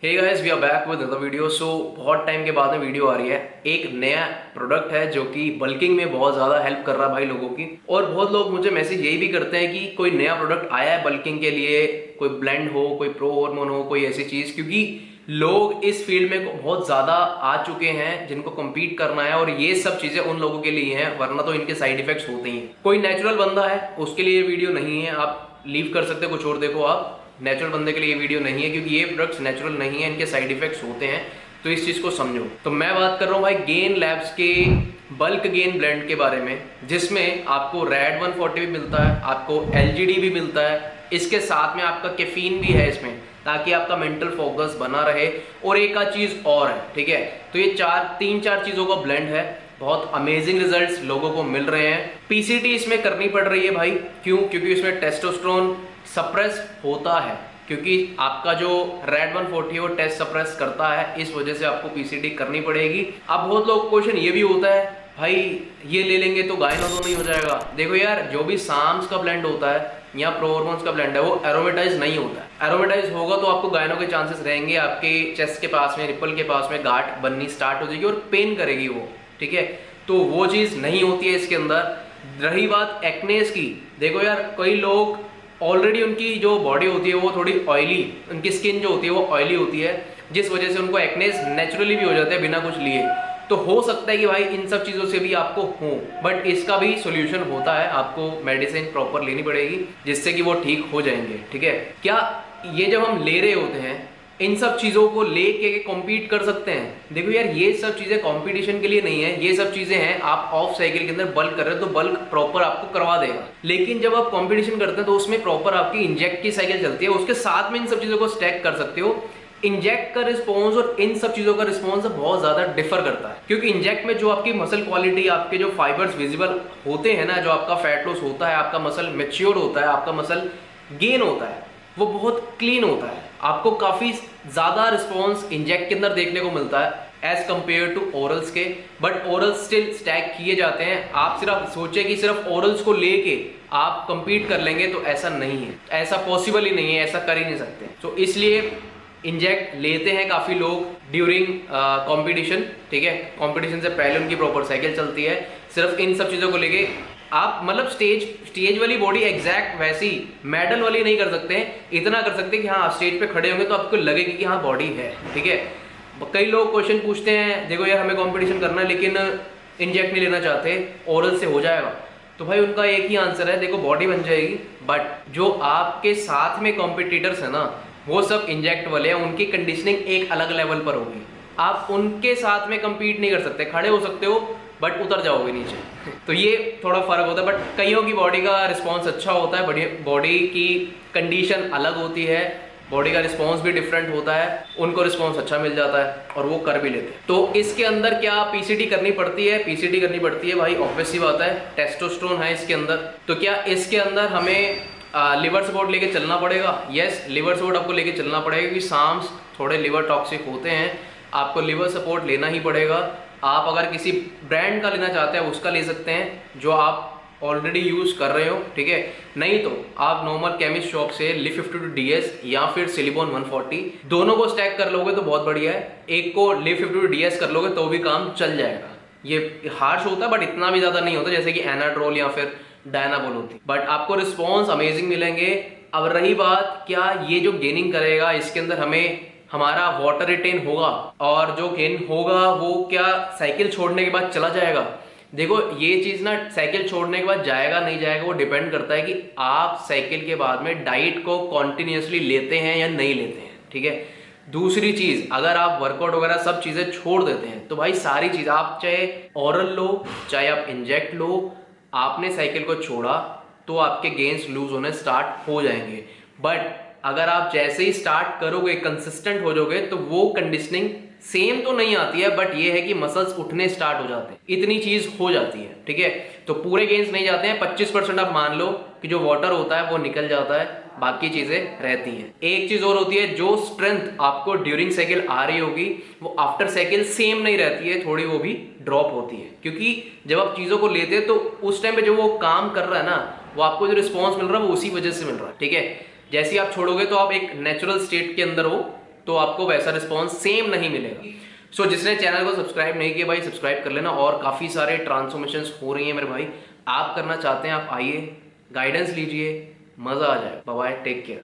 Hey guys, we are back with another video. So बहुत time के बाद में वीडियो आ रही है। एक नया प्रोडक्ट है जो कि बल्किंग में बहुत ज़्यादा हेल्प कर रहा है भाई लोगों की। और बहुत लोग मुझे मैसेज यही भी करते हैं कि कोई नया प्रोडक्ट आया है बल्किंग के लिए, कोई ब्लेंड हो, कोई प्रो हार्मोन हो, कोई ऐसी चीज़, क्योंकि लोग इस फील्ड में बहुत ज़्यादा आ चुके हैं जिनको कम्पीट करना है। और ये सब चीज़ें उन लोगों के लिए हैं, वरना तो इनके साइड इफेक्ट्स होते ही हैं। कोई नेचुरल बंदा है उसके लिए ये वीडियो नहीं है, आप लीव कर सकते हो, कुछ और देखो। आप नेचुरल बंदे के लिए ये वीडियो नहीं है, क्योंकि ये प्रोडक्ट्स नेचुरल नहीं है, इनके साइड इफेक्ट्स होते हैं। तो इस चीज़ को समझो। तो मैं बात कर रहा हूँ भाई गेन लैब्स के बल्क गेन ब्लेंड के बारे में, जिसमें आपको रेड 140 भी मिलता है, आपको एलजीडी भी मिलता है, इसके साथ में आपका कैफीन भी है इसमें, ताकि आपका मेंटल फोकस बना रहे। और एक आध चीज़ और है, ठीक है। तो ये तीन चार चीज़ों का ब्लेंड है। बहुत अमेजिंग रिजल्ट्स लोगों को मिल रहे हैं। पीसीटी इसमें करनी पड़ रही है भाई। क्यों? क्योंकि इसमें टेस्टोस्टेरोन सप्रेस होता है, क्योंकि आपका जो रेड 140 वो टेस्ट सप्रेस करता है, इस वजह से आपको पीसीटी करनी पड़ेगी। अब बहुत लोग क्वेश्चन ये भी होता है, भाई ये ले लेंगे तो गायनो तो नहीं हो जाएगा? देखो यार, जो भी साम्स का ब्लेंड होता है या प्रो हार्मोन्स का ब्लेंड है, वो एरोमेटाइज नहीं होता है। एरोमेटाइज होगा तो आपको गायनो के चांसेस रहेंगे। आपके चेस्ट के पास में, निप्पल के पास में गांठ बननी स्टार्ट हो जाएगी और पेन करेगी वो, ठीक है। तो वो चीज़ नहीं होती है इसके अंदर। रही बात एक्नेस की, देखो यार, कई लोग ऑलरेडी उनकी जो बॉडी होती है वो थोड़ी ऑयली, उनकी स्किन जो होती है वो ऑयली होती है, जिस वजह से उनको एक्नेस नेचुरली भी हो जाता है बिना कुछ लिए। तो हो सकता है कि भाई इन सब चीज़ों से भी आपको हो, बट इसका भी सोल्यूशन होता है। आपको मेडिसिन प्रॉपर लेनी पड़ेगी जिससे कि वो ठीक हो जाएंगे, ठीक है। क्या ये जब हम ले रहे होते हैं, इन सब चीज़ों को लेके कॉम्पीट कर सकते हैं? देखो यार, ये सब चीज़ें कंपटीशन के लिए नहीं है, ये सब चीज़ें हैं आप ऑफ साइकिल के अंदर बल्क कर रहे हो तो बल्क प्रॉपर आपको करवा देगा। लेकिन जब आप कंपटीशन करते हैं तो उसमें प्रॉपर आपकी इंजेक्ट की साइकिल चलती है, उसके साथ में इन सब चीज़ों को स्टैक कर सकते हो। इंजेक्ट का रिस्पॉन्स और इन सब चीज़ों का रिस्पॉन्स बहुत ज़्यादा डिफर करता है, क्योंकि इंजेक्ट में जो आपकी मसल क्वालिटी, आपके जो फाइबर्स विजिबल होते हैं ना, जो आपका फैट लॉस होता है, आपका मसल मेच्योर होता है, आपका मसल गेन होता है, वो बहुत क्लीन होता है। आपको काफ़ी ज़्यादा रिस्पॉन्स इंजेक्ट के अंदर देखने को मिलता है एज कंपेयर टू ओरल्स के। बट ओरल्स स्टिल स्टैक किए जाते हैं। आप सिर्फ सोचे कि सिर्फ ओरल्स को लेके आप कंपीट कर लेंगे, तो ऐसा नहीं है, ऐसा पॉसिबल ही नहीं है, ऐसा कर ही नहीं सकते। तो इसलिए इंजेक्ट लेते हैं काफ़ी लोग ड्यूरिंग कंपटीशन, ठीक है। कंपटीशन से पहले उनकी प्रॉपर साइकिल चलती है। सिर्फ इन सब चीज़ों को लेके आप मतलब स्टेज वाली बॉडी एग्जैक्ट वैसी मेडल वाली नहीं कर सकते हैं। इतना कर सकते हैं कि हाँ, स्टेज पे खड़े होंगे तो आपको लगेगी कि हाँ बॉडी है, ठीक है। कई लोग क्वेश्चन पूछते हैं, देखो यार हमें कंपटीशन करना है लेकिन इंजेक्ट नहीं लेना चाहते, ओरल से हो जाएगा? तो भाई उनका एक ही आंसर है, देखो बॉडी बन जाएगी, बट जो आपके साथ में कॉम्पिटिटर्स है ना, वो सब इंजेक्ट वाले हैं, उनकी कंडीशनिंग एक अलग लेवल पर होगी। आप उनके साथ में कंपीट नहीं कर सकते। खड़े हो सकते हो बट उतर जाओगे नीचे। तो ये थोड़ा फर्क होता है। बट कईयों की बॉडी का रिस्पॉन्स अच्छा होता है, बॉडी की कंडीशन अलग होती है, बॉडी का रिस्पॉन्स भी डिफरेंट होता है, उनको रिस्पॉन्स अच्छा मिल जाता है और वो कर भी लेते हैं। तो इसके अंदर क्या पीसीटी करनी पड़ती है? पीसीटी करनी पड़ती है भाई, ऑब्वियस सी बात है, टेस्टोस्टेरोन है इसके अंदर। तो क्या इसके अंदर हमें लिवर सपोर्ट लेके चलना पड़ेगा? यस, लिवर सपोर्ट आपको लेके चलना पड़ेगा, क्योंकि साम्स थोड़े लिवर टॉक्सिक होते हैं, आपको लिवर सपोर्ट लेना ही पड़ेगा। आप अगर किसी ब्रांड का लेना चाहते हैं उसका ले सकते हैं जो आप ऑलरेडी यूज़ कर रहे हो, ठीक है। नहीं तो आप नॉर्मल केमिस्ट शॉप से लिव 52 DS या फिर सिलिकॉन 140 दोनों को स्टैक कर लोगे तो बहुत बढ़िया है। एक को लिव 52 DS कर लोगे तो भी काम चल जाएगा। ये हार्श होता है बट इतना भी ज़्यादा नहीं होता जैसे कि एनाड्रोल या फिर डायनाबोल होती, बट आपको रिस्पॉन्स अमेजिंग मिलेंगे। अब रही बात, क्या ये जो गेनिंग करेगा इसके अंदर हमें हमारा वाटर रिटेन होगा, और जो गेन होगा वो क्या साइकिल छोड़ने के बाद चला जाएगा? देखो ये चीज़ ना, साइकिल छोड़ने के बाद जाएगा नहीं जाएगा वो डिपेंड करता है कि आप साइकिल के बाद में डाइट को कॉन्टिन्यूसली लेते हैं या नहीं लेते हैं, ठीक है। दूसरी चीज़, अगर आप वर्कआउट वगैरह सब चीज़ें छोड़ देते हैं तो भाई सारी चीज़, आप चाहे ओरल लो चाहे आप इंजेक्ट लो, आपने साइकिल को छोड़ा तो आपके गेन्स लूज होने स्टार्ट हो जाएंगे। बट अगर आप जैसे ही स्टार्ट करोगे, कंसिस्टेंट हो जाओगे, तो वो कंडीशनिंग सेम तो नहीं आती है, बट ये है कि मसल्स उठने स्टार्ट हो जाते हैं, इतनी चीज हो जाती है, ठीक है। तो पूरे गेन्स नहीं जाते हैं, 25% आप मान लो कि जो वाटर होता है वो निकल जाता है, बाकी चीजें रहती हैं। एक चीज और होती है, जो स्ट्रेंथ आपको ड्यूरिंग साइकिल आ रही होगी वो आफ्टर साइकिल सेम नहीं रहती है, थोड़ी वो भी ड्रॉप होती है। क्योंकि जब आप चीजों को लेते हैं तो उस टाइम पे जो वो काम कर रहा है ना, वो आपको जो रिस्पॉन्स मिल रहा है वो उसी वजह से मिल रहा है, ठीक है। जैसे ही आप छोड़ोगे तो आप एक नेचुरल स्टेट के अंदर हो, तो आपको वैसा रिस्पॉन्स सेम नहीं मिलेगा। सो जिसने चैनल को सब्सक्राइब नहीं किया भाई सब्सक्राइब कर लेना, और काफ़ी सारे ट्रांसफॉर्मेशंस हो रही हैं मेरे भाई, आप करना चाहते हैं आप आइए, गाइडेंस लीजिए, मज़ा आ जाए। Bye bye, take care.